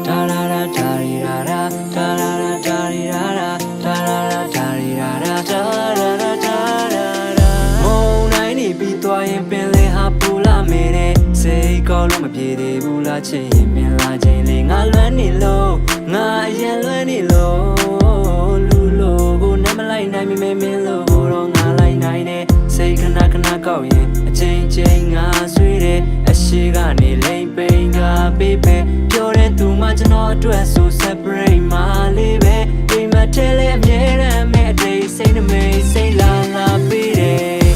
da da da da da da da da da da da da da da Mong nai ni pi twa yin pin le ha pu la me de sei kaw lo ma pye de bu la chin yin min la chin le nga lwan ni lo nga ayan lwan ni lo lu lo ko na ma lai nai mi me min lo ko ro nga lai nai ne sei khana khana kaw yin a chain chain nga swee de a shi ga ni lain pain ga pe pe pyo de tu ma chno atwat so separate ma le be ai ma the le a mye ran me a dai sei na me sei la la pe de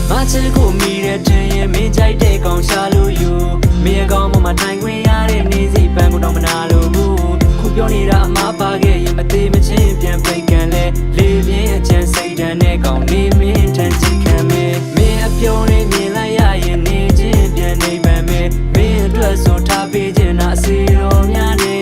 ma chi ko mi de tin yin min jai de kaw sha lo yu mi a kaw maထိုင်ခွင့်ရတဲ့နေစီပန်းကိုတော့မနာလို့ဘူးခုပြောနေတာအမှားပါခဲ့ရင်မသေးမချင်းပြန်ပိတ်ကန်လဲလေပြင်းအချမ်းစိတ်ဓာတ်နဲ့ကောင်းနေမင်းထန်ချင်ခံမေမင်းအပြုံးလေးမြင်လိုက်ရရင်နေချင်းပြန်နေပန်းမေမင်းအတွက်ဆိုထားပေးခြင်းနာစီတော်များနေ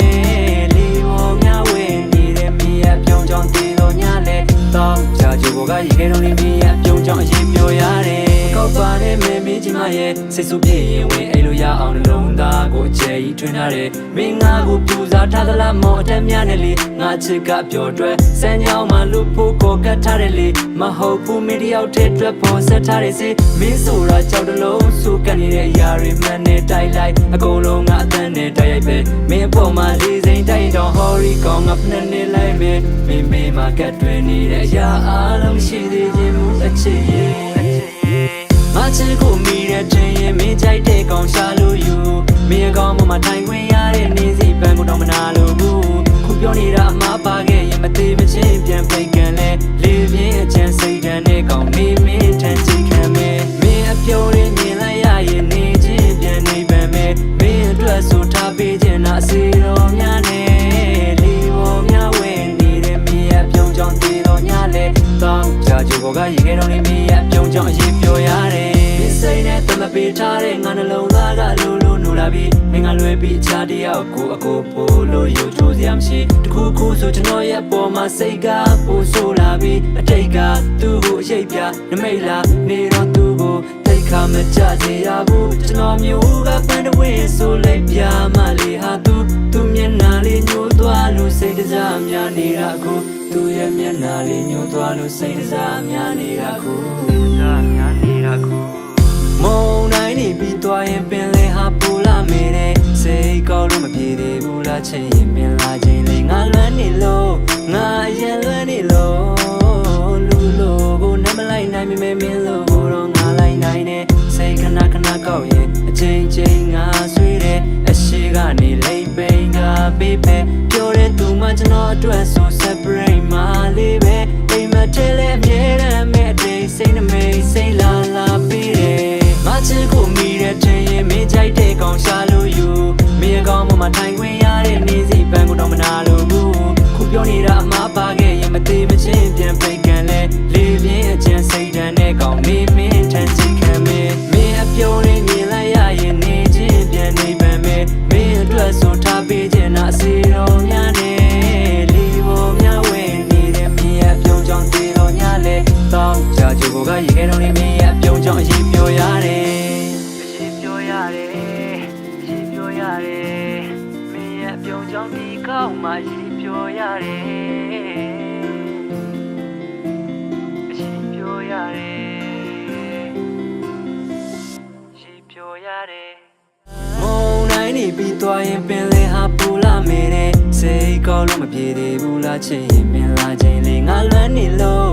လေပေါ်များဝဲနေတဲ့မင်းအပြုံးကြောင့်တည်တော်ညာလဲတော့ကြာကြိုကရေခဲတော်လေးမင်းအပြုံးကြောင့်အရင်ပြောရတယ်ကောက်ပါနဲ့မင်းကြီးမရဲ့စိတ်ဆူပြေရင်ဝင်အဲ့လိုရအောင်နှလုံးသားကိုအကျယ်ကြီးထွင်ထားတယ်မင်းငါကိုပြူစားထားသလားမော်အတက်များနဲ့လေငါချစ်ကပြောအတွက်စမ်းကြောင်းမှလူဖို့ကိုကတ်ထားတယ်လေမဟုတ်ဘူးမင်းတယောက်တည်းအတွက်ပေါ်ဆက်ထားတယ်စီမင်းဆိုတာကြောက်တလုံးစူကန်နေတဲ့အရာတွေမှန်နေတိုက်လိုက်အကုန်လုံးငါအတန်းနဲ့တိုက်ရိုက်ပဲမင်းအပေါ်မှာလေးစိမ်တိုက်တော့ဟော်ရီကောင်ငါဖနဲ့နေလိုက်မယ်မင်းမေးမှာကတ်တွင်နေတဲ့အရာအားလုံးရှိသေးခြင်းမူအချစ်ရဲ့မချစ်ကိုမိတဲ့တင်ရင်မင်းကြိုက်တဲ့ကောင်ရှာလို့ယူမင်းအကောင်မထိုင်ခွင့်ရတဲ့နေစီပန်းကိုတော့မနာလို့ဘူးခုပြောနေတာအမှားပါခဲ့ရင်မသေးမချင်းပြန်ပိတ်ကန်လဲလေပြင်းအချမ်းစိတ်ဓာတ်နဲ့ကောင်နေမင်းထန်ချင်ခံမယ်မင်းအပြုံးလေးမြင်လိုက်ရရင်နေချင်းပြန်နေပန်းမယ်မင်းအတွက်ဆိုထားပေးခြင်းနာစီတော်များနဲ့လေပေါ်များဝဲနေတဲ့မင်းအပြုံးကြောင့်တည်တော်ညာလဲတော့ကြာကြိုကရေခဲတော်လေးမင်းအပြုံးကြောင့်အရင်ပြောရတယ်စိတ်နဲ့တမပေးထားတဲ့ငါနှလုံးသားကလိုလိုနိုးလာပြီးမင်းကလွယ်ပြီးအခြားတယောက်ကိုအကိုပို့လို့ယူချိုးစရာမရှိတခုခုဆိုကျွန်တော်ရဲ့ပေါ်မှာစိတ်ကပို့ဆိုးလာပြီးအတိတ်ကသူ့ကိုအရေးပြနမိတ်လာနေတော့သူ့ကိုတိတ်ခါမကြစေရဘူးကျွန်တော်မျိုးကပန်းတဝင်းဆိုလိုက်ပြမလေးဟာသူ့မျက်နှာလေးညှိုးသွားလို့စိတ်တစားများနေတာကိုသူ့ရဲ့မျက်နှာလေးညှိုးသွားလို့စိတ်တစားများနေတာကိုမုံတိုင်းနေပြီးသွားရင်ပင်လေဟာပူလာမေတဲ့စိတ်ကောက်လို့မပြေသေးဘူးလားချင်ရင်မင်းလာချင်းလေငါလွမ်းနေလို့ငါအရင်လွမ်းနေလို့လူလို့ကိုနမလိုက်နိုင်မင်းမင်းလို့ကိုတော့ငါလိုက်နိုင်တဲ့စိတ်ခဏခဏကောက်ရင်အချိန်ချင်းငါဆွေးတဲ့အရှိကနေလိမ့်ပိန်ကပေးပဲပြောတဲ့သူမှကျွန်တော်အတွက်ဆို separate မလေးပဲအိမ်မထဲလဲအမြဲတမ်းမဲ့အတိတ်စိတ်နှမိတ်စိတ်လာလာပြီးတယ်မချစ်ကိုမိတဲ့တင်ရင်မင်းကြိုက်တဲ့ကောင်ရှာလို့ယူမင်းအကောင်မထိုင်ခွင့်ရတဲ့နေစီပန်းကိုတော့မနာလို့ဘူးခုပြောနေတာအမှားပါခဲ့ရင်မသေးမချင်းပြန်ပိတ်ကန်လဲလေပြင်းအချမ်းစိတ်ဓာတ်နဲ့ကောင်နေမင်းထန်ချင်ခံမယ်မင်းအပြုံးလေးမြင်လိုက်ရရင်နေချင်းပြန်နေပန်းမယ်မင်းအတွက်ဆိုထားပေးခြင်းနာစီတော်များနဲ့လီပေါ်များဝဲနေတဲ့မင်းအပြုံးကြောင့်တည်တော်ညာလဲတော့ကြာကြိုကရေခဲတော်လေးမင်းအပြုံးကြောင့်အရင်ပြောရတယ်မင်းရဲ့ပြုံးကြောင့်ဒီကောက်မှရှိပြောရတယ်ရှိပြောရတယ်မုံတိုင်းနေပြီးသွားရင်ပင်လေဟာပူလာမေတဲ့စိတ်ကောက်လို့မပြေသေးဘူးလားချင်ရင်မင်းလာချင်းလေငါလွမ်းနေလို့